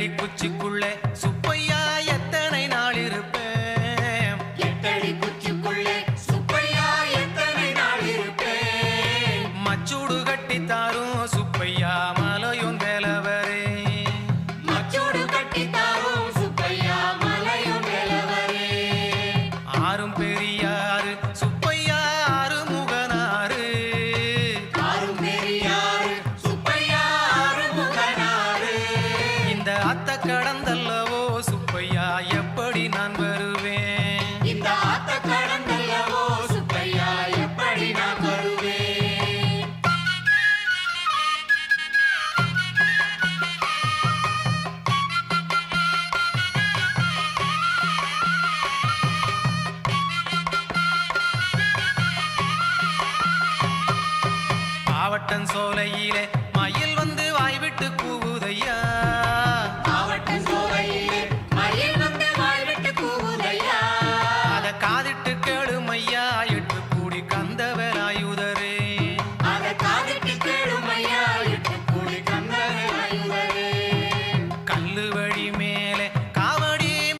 எட்டடி குச்சிக்குள்ளே சுப்பையா எத்தனை நாள் இருப்பேன்? எட்டடி குச்சிக்குள்ளே சுப்பையா எத்தனை நாள் இருப்பேன்? மச்சூடு கட்டி தாரும் சுப்பையா மலையும் தேலவரே. மச்சூடு கட்டி தாரும் சுப்பையா மலையும் தேலவரே. ஆறும் பெரியாறு சுப்பையா ஆறுமுகனாறு. ஆறும் பெரியாறு சுப்பையா ஆறுமுகனாறு. இந்த அத்த கடந்தல்லவோ சுப்பையா எப்படி நான் வருவேன்? இந்த ஆத்த கடந்தல்லவோ சுப்பையா எப்படி நான் வருவேன்? மாவட்டம் சோலையிலே மயில் வந்து வாய்விட்டு கூவுதையா. மாவட்டம் சோலையிலே மயில் வந்து வாய்விட்டு கூவுதையா. அத காதிட்டு கேளுமையா எட்டு கூடி கந்தவ